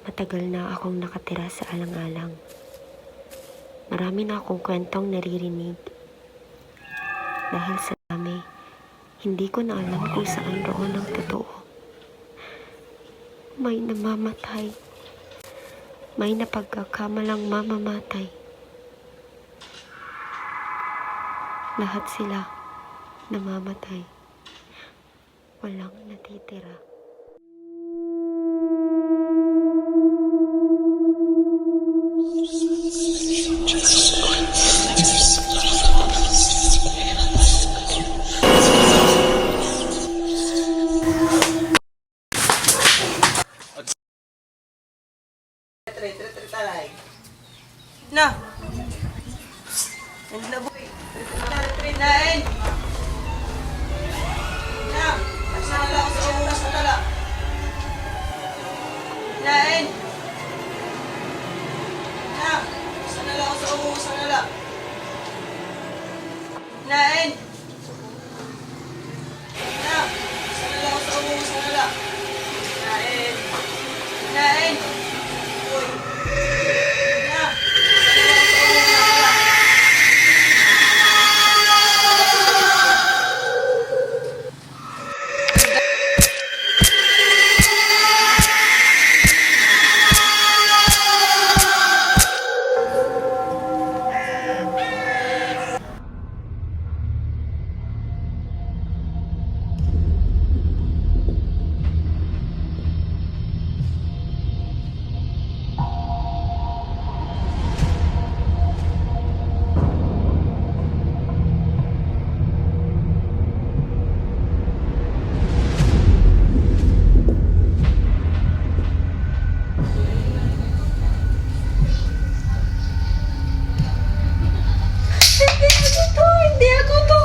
Matagal na akong nakatira sa alang-alang. Marami na akong kwentong naririnig. Dahil sa dami, hindi ko na alam kung saan roon ang totoo. May namamatay. May napagkakamalang mamamatay. Lahat sila namamatay. Walang natitira. Na. And na boy. Trinain. Na. Sana lang sa oras na tala. Trinain. Na. Sana lang sa oras na tala. Trinain. Na. Sana lang sa oras na tala. Trinain. Trinain. Boy. Hindi ako to!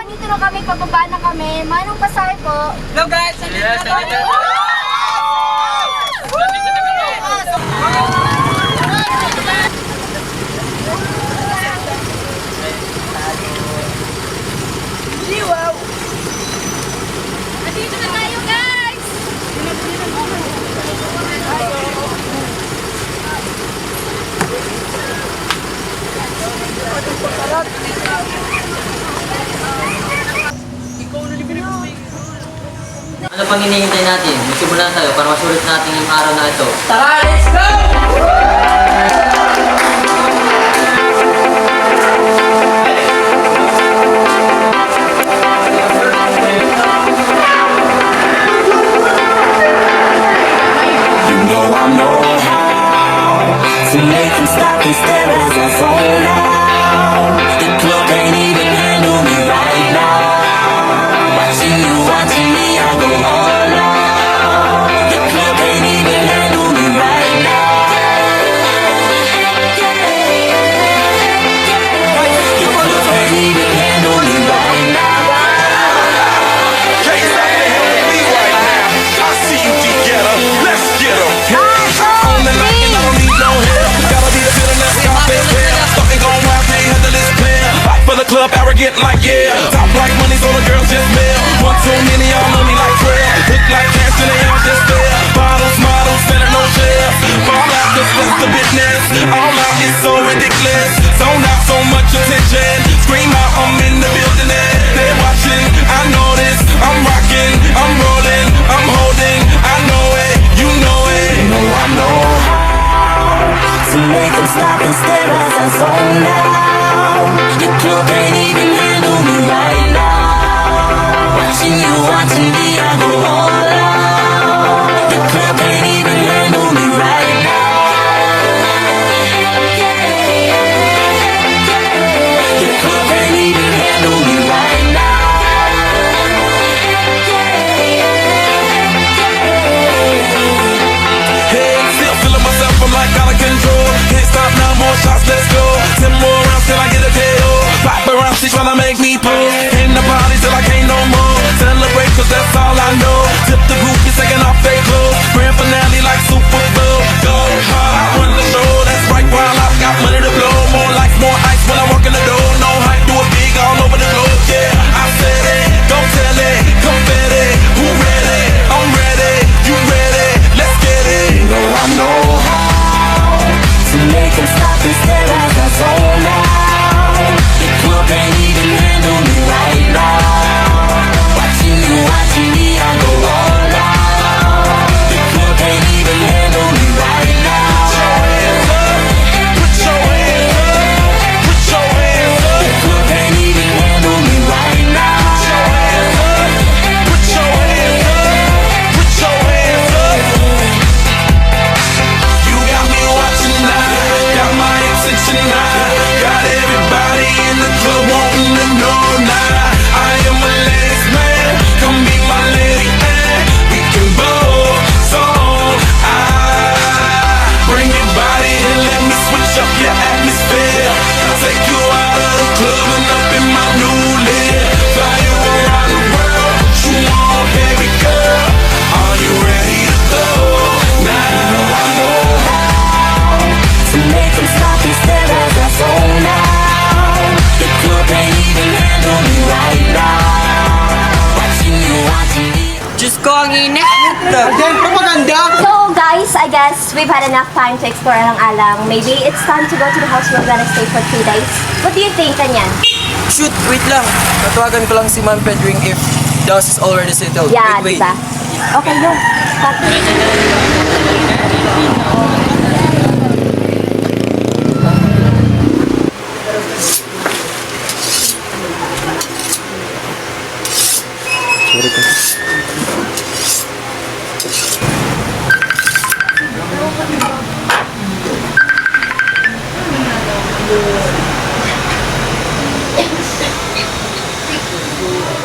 Dito na kami, pababa na kami. Manong pasahe po. Hello guys! Yes, Nandito na tayo, guys! Ano pang hinihintay natin? Magsimula na tayo para masulit natin yung araw na ito. Tara, let's go! You know I know how to make them stop and stare as I fall out. The club can't even handle me right now. Watching you, watching me, I go all out. The club can't even handle me right now. The club can't even handle me right now. Can't stop the hell with me right now. I see you together. Let's get 'em. On the line and I don't need no help. Gotta be the feeling that's got that hair. Something gon' wild, can't handle this player. Fight for the club, arrogant like yeah. Top like money, so the girls just mail. One too many, y'all know me like 12. Look like cash till they all just fair. Bottles, models, selling no shares. Fall out, cause that's the business. All out is so ridiculous. Zone out so much. as I zone out. The club can't even handle me right now. Watching you on TV, I go all out. The club can't even handle me right now. The club can't even handle me right now. Hey, still feeling myself, I'm like out of control. Can't stop now, more shots, let's go. 10 more rounds till I get a KO. Pop around, she tryna make me pull. In the party till I can't no more. Celebrate, cause that's all I know. Tip the group, you're taking off their clothes. Grand finale like Super Bowl. Go hard, I run the show. That's right, while I've got money to blow. More lights, more ice when I walk in the door. No hype, do it big all over the globe. Yeah, I said it, go tell it, confetti. Who ready? I'm ready, you ready? Let's get it. No, I know how to make them stop and stare as I zone out. The club can't even handle me right now. Watching you on TV, I go all out. The club can't even handle me right now. Put your hands up, put your hands up. The club can't even handle me right now. Put your hands up, put your hands up. You got me watching now, got my attention now. Got everybody in the club wanting to know now. I am a ladies man, come be my lady man. We can both song. Bring your body and let me switch up your atmosphere. I'll take you out of the club and up in my new lid. Fly you around the world, what you want, baby girl? Are you ready to go now? To make them stop and stare as I zone out. The club can't even handle me right now. Watching you on TV. Diyos ko, ang init. Diyan, propaganda. So guys, I guess we've had enough time to explore Alang-Alang. Maybe it's time to go to the house we're gonna stay for 3 days. What do you think, Kanyan? Shoot, wait lang. Tatawagan ko lang si Ma'am Pedring if the house is already settled. Yeah, wait. diba? Okay, go.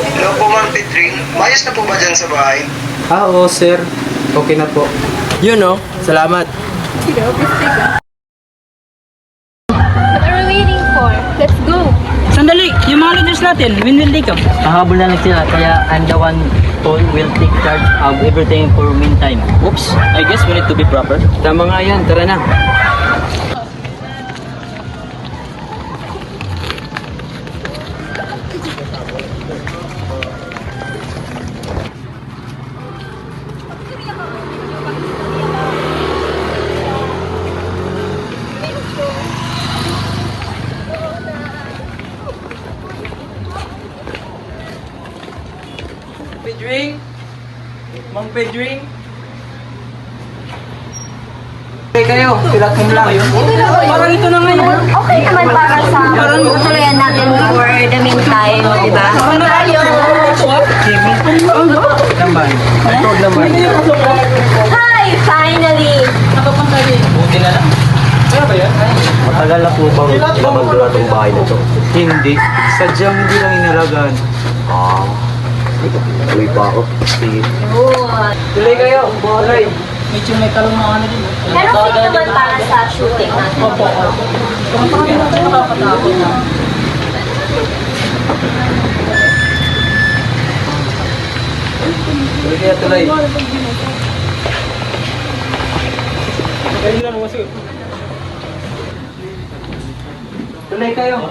Hello po, Ma'am Petring. Maayos na po ba dyan sa bahay? Oo, sir. Okay na po. Yun, no? Salamat. What are we waiting for? Let's go. Sandali, yung mga leaders natin, when will they come? Kahabol na lang sila, kaya I'm the one who will take charge of everything for meantime. Oops, I guess we need to be proper. Tama nga yan. Tara na. Pedring? Ma'am Pedring? Okay kayo. Pilatong lang. Parang ito na ngayon. Okay naman para sa tuloyan natin for the meantime, di ba? Laman. Ito laman. Hi! Finally! Buti na lang. Matagal na po bang nabagdura itong bahay na ito? Hindi. Sadyang hindi lang inalagaan. Uwi pa ako. Sige. Tuloy kayo. Tuloy. Medyo may talong na ano din. Pero okay naman para sa shooting natin. Opo. Nakakatakot na. Tuloy kaya tuloy. Tuloy kayo.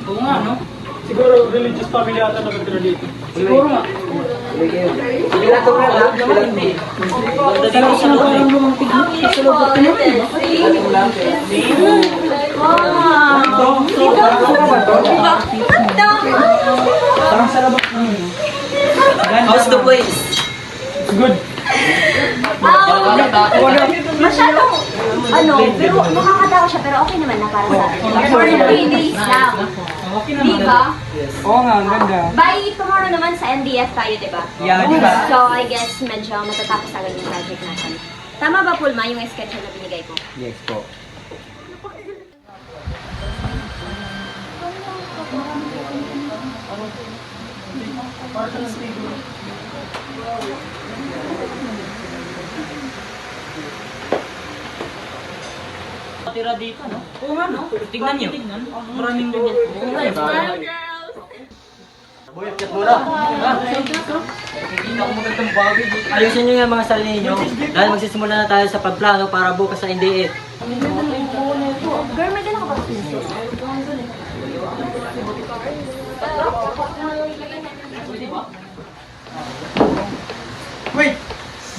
Oo nga, no? Siguro religious family ata na nagtira dito. Siguro nga. Tuloy kayo. Pilatong lang ha. Pero sa parang romantic na sa loob at pinapin. Pilatong lang. Parang sa labas na yun. How's the place? Masyadong, pero nakakatawa siya, pero okay naman na para sa akin. For 3 days lang. Okay naman. Diba? Oo nga, ang ganda. By tomorrow naman sa MDF tayo, diba? Yeah, di ba? So, I guess medyo matatapos agad yung project natin. Tama ba, Pulma, yung schedule na binigay ko? Yes po. Tira dito, no? Oo nga, no? Tignan nyo. Maraming ganyan. Boy, akyat muna. Hindi ako magandang bagay dito. Ayusin nyo yung mga sarili nyo. Dahil magsisimula na tayo sa pagplano para bukas sa NDA. Girl, may dala ka ba? Wait!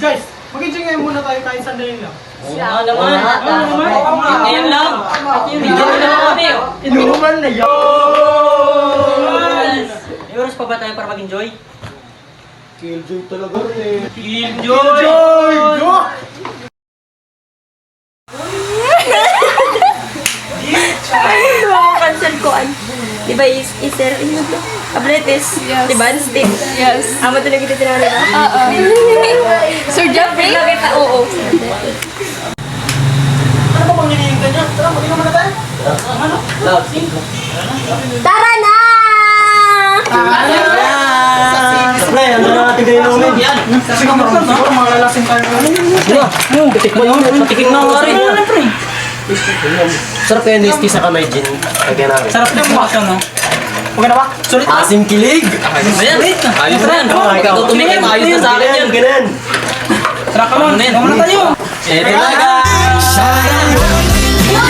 Guys! Mag-enjoy ngayon muna tayo kahit sandali lang. Oo nga naman. Ngayon lang! Hindi na kami. Inuman na yun! May oras pa ba tayo para mag-enjoy? Killjoy! Cancel ko an. Di ba is-sir? Abretes? Yes. Di ba? Stick? Yes. Amo talaga kita tinanong ba? Oo. Sir Jeffrey? Kita, oo. Ano ba bang hinihintay niya? Tara, mag-inom na tayo. Ano? Tara na! Pre, ano na natin kayo namin? Kasi siguro mga lalasing tayo. Titikman yun. Patikin na nga rin. Sarap kayo nistis sa kamay, Jin. Lagyan namin. Sarap na yung waksa, no? Huwag na ba? Sorry, Asim kilig! Ayan, wait. Ayos na yan. Tumingin, ayos na sa akin yan. Ganun. Tara ka lang. Huwag na tayo. Eto na guys! Diba?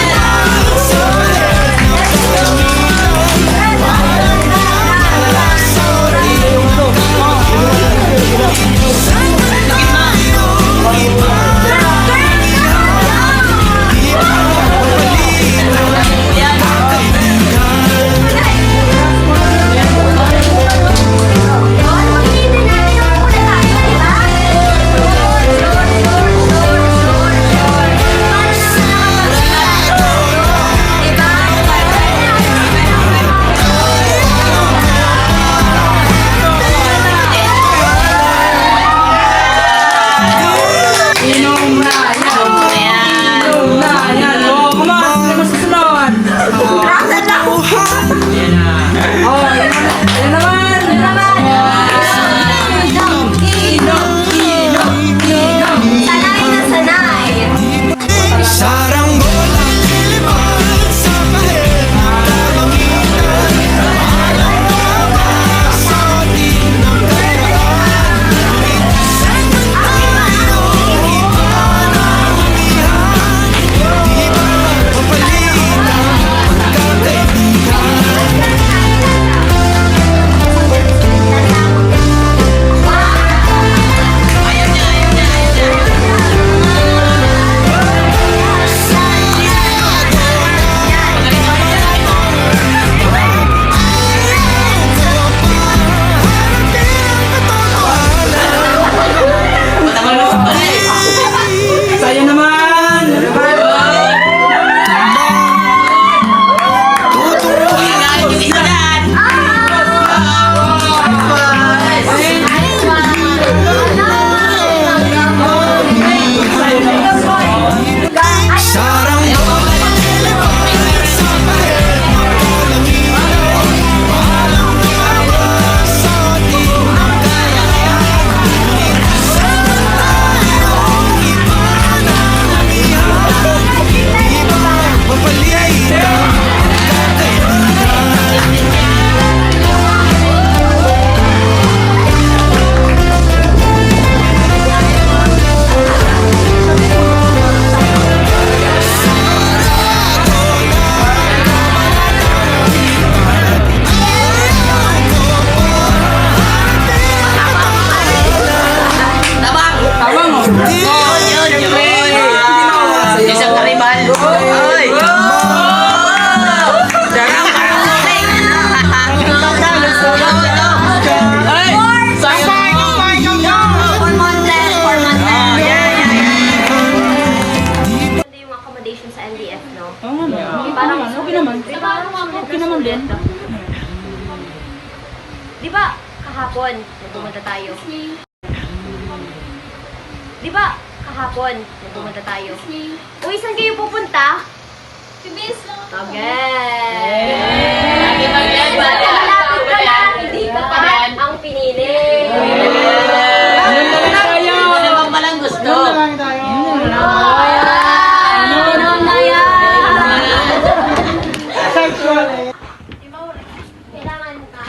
Parang Okay naman. Okay naman din. Di ba kahapon nung pumunta tayo? Di ba kahapon nung pumunta tayo? Uy, saan kayo pupunta? Okay. Malapit ka lang, hindi ka pa ang pinili. Ano naman palang gusto? Inom na yan. Kailangan ka.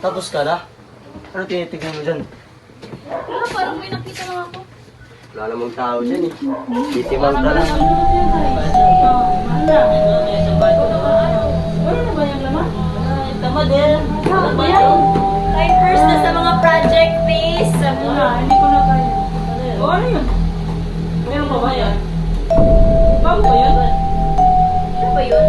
Tapos ka na? Ano tinitignan mo dyan? Parang may nakita lang ako. Wala namang tao dyan eh. Titimang ka lang. Tamad eh. Time first na sa mga project, please. Hindi ko na kaya. O ano yun? Meron pa ba yan? Bago ba yan? Ano ba yun?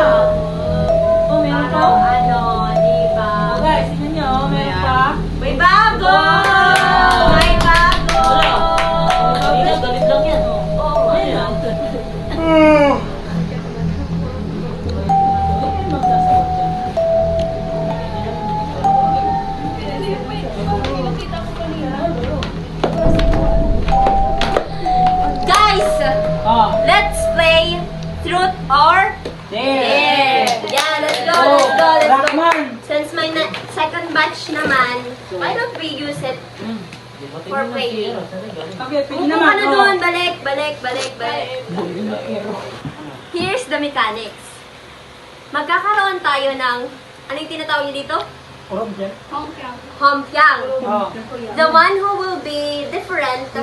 Oh, meron pa? Ano, di ba? Guys, tingnan nyo, meron pa. May bago! May bago! Galit lang yan. Oo, Ayun. Guys, let's play Truth or Dare. Yeah, let's go, let's go, let's go. Rockman. Since my second batch naman, why don't we use it for playing? Okay, pwede Upo ka naman. na doon, balik. Here's the mechanics. Magkakaroon tayo ng, ano yung tinatawag niyo dito? Hompiang. The one who will be different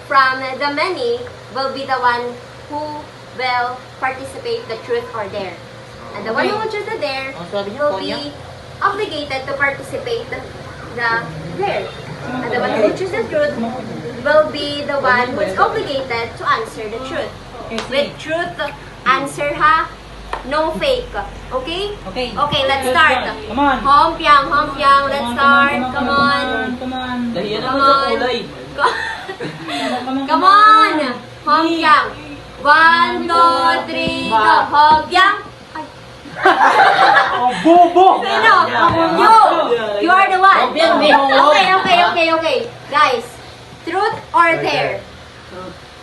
from the many will be the one who will participate the truth or dare. And the one who will choose the dare will be obligated to participate the dare. And the one who will choose the truth will be the one who is obligated to answer the truth. With truth, answer ha, no fake. Okay? Okay. Okay, let's start. Come on. Hompiang, let's start. Come on. Come on. Dalihan Come naman sa on. kulay. Come on! Hompiang. 1, 2, 3, go. Hompiang. Ay, Oh, bobo! sino? You! You are the one. Okay. Guys, truth or dare?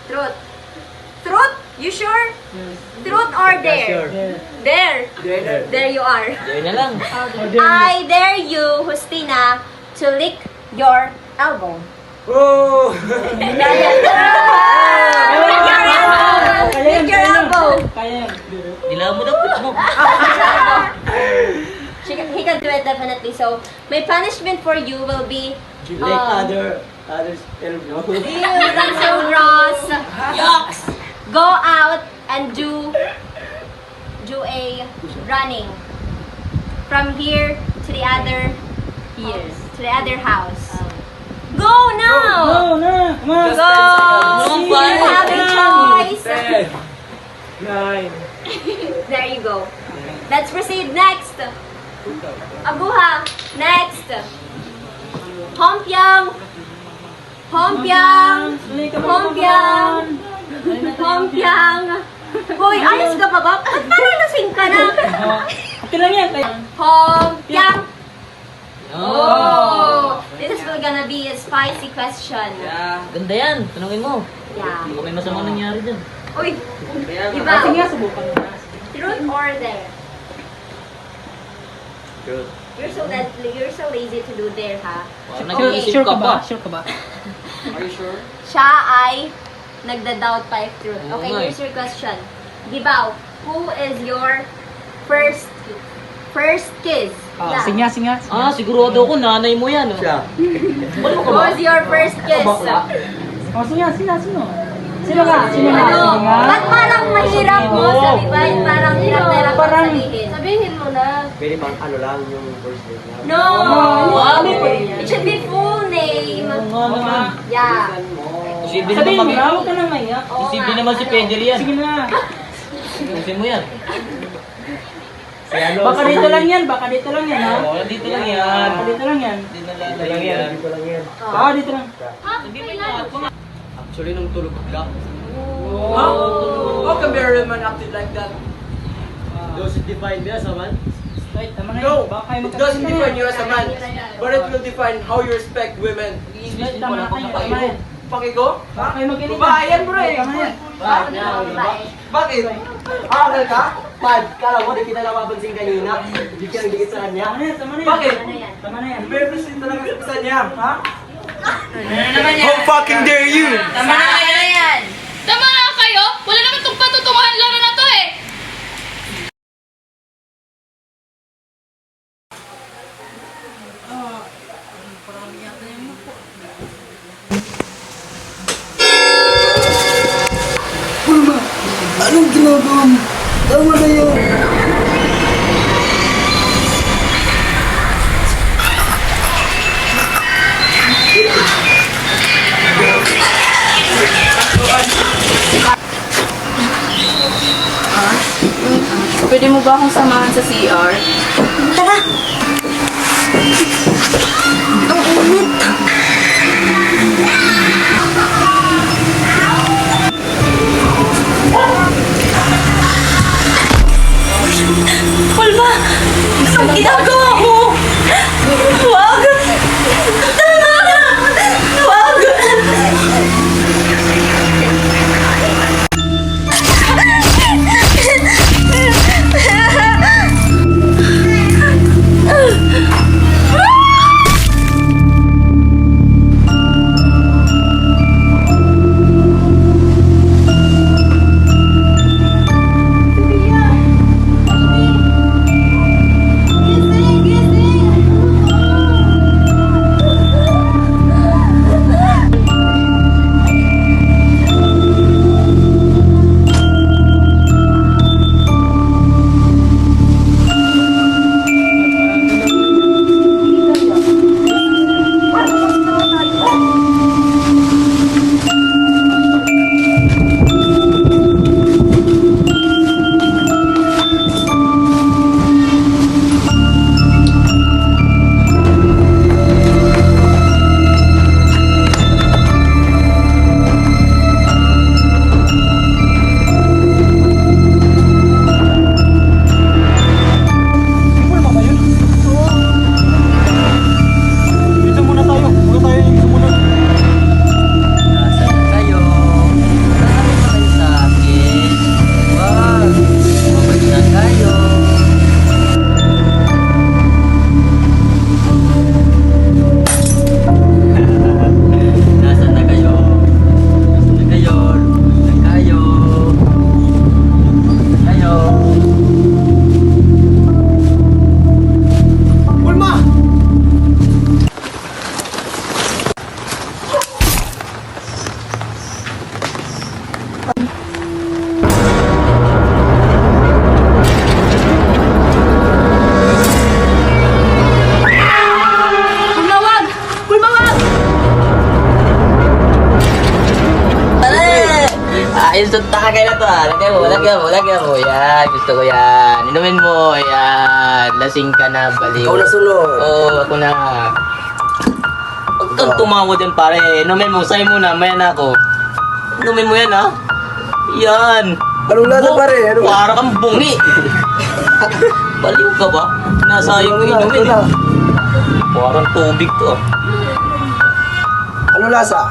Truth. Truth? You sure? Truth or dare? Dare. There you are. Dahil na lang. I dare you, Justina, to lick your elbow. Oh! Lick your elbow. Kaya yan. Dilaw mo daw mo. He can do it definitely. So, my punishment for you will be others elbow. you done so gross. Yucks! Go out and do a running from here to the other house. Go now. No, come on. Go. You have a choice. 9. There you go. Let's proceed next. Abuha. Next. Hompiang. Hoy, ayos ka pa ba? Ba't parang lasing ka na? Okay lang yan. Hompiang. Oh, this is gonna be a spicy question. Ganda yan. Tanungin mo. Yeah. Kung may masamang nangyari dyan. Uy, Sige iba. nga, subukan mo na. Truth or dare? Truth. You're so lazy to do dare, ha? Nag-iisip Sure ka ka pa. ba? Sure ka ba? Are you sure? Siya ay nagda-doubt pa if truth. Oo Okay, nga here's your question. Gibaw, who is your first kiss? Yeah. Singa. Ah, sigurado ko nanay mo yan. Oh. Siya. Who is your first kiss? Oh, sino? Sino ka? Ano? Ba't parang mahirap mo sabihin? Parang hirap sabihin. Sabihin mo na. Pwede pang ano lang yung first name lang. No! Wow. It should be full name. Oo nga naman. Yeah. Posible Sabihin naman mo na, huwag ka nang maiyak. Posible naman si Pedro yan. Sige na. Ayusin mo yan. Baka dito lang yan, baka dito lang yan, ha? Oo, dito lang yan. Baka dito lang yan. Dito lang yan. Ah, dito lang. Actually, nung tulog ka. Huh? How come everyone acted like that? Does it define me as a man? Wait, tama na yun. No, Baka kayo it doesn't magkakita define na. you as a man, but it will define how you respect women. Wait, tama na kayo, tama na yan. Pakigo? Baka kayo magkakita. Babae yan, bro eh. Tama na yan. Bakit? Akal ka? Pad, kala mo, di kita napapansin kanina. Hindi ka nagdikit sa kanya. Tama na yan, tama na yan. Bakit? Tama na yan. Represent talaga sa isa niya, ha? How fucking dare you? Tama na yan. Tama na kayo! Wala naman itong patutunguhan laro na to eh! Anong ginagawa mo? Tama na yan. Pwede mo ba akong samahan sa CR? Tara! Ang init! Pulma! Ang ginagawa mo! Huwag! Tama na! Huwag! Dito muna tayo. Muna tayo yung sumunod. Nasaan kayo? Marami pa kayo sa akin. Wag! Mabalik na kayo. Nasaan na kayo? Nasaan na kayo? Nasaan na kayo? Kayo? Pulma! Pulmawag! Pulmawag! Ayos sa takay na to Lagyan mo. Yan, gusto ko yan. Inumin mo, yan. Lasing ka na, baliw. Ikaw na sunod. Oo, ako na. Huwag kang tumawa dyan, pare. Inumin mo, say mo na, maya na ako. Inumin mo yan, ha? Yan. Anong lasa pare? Para kang bungi. Baliw ka ba? Nasayang mo inumin. Parang tubig to. Anong lasa?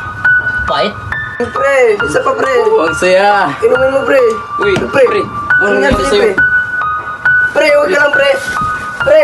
Pait. Pre, isa pa pre. Ang saya. Inumin mo pre. Uy, pre. Ano Ano nangyari nangyari sa'yo? pre? Pre, huwag ka lang pre. Pre.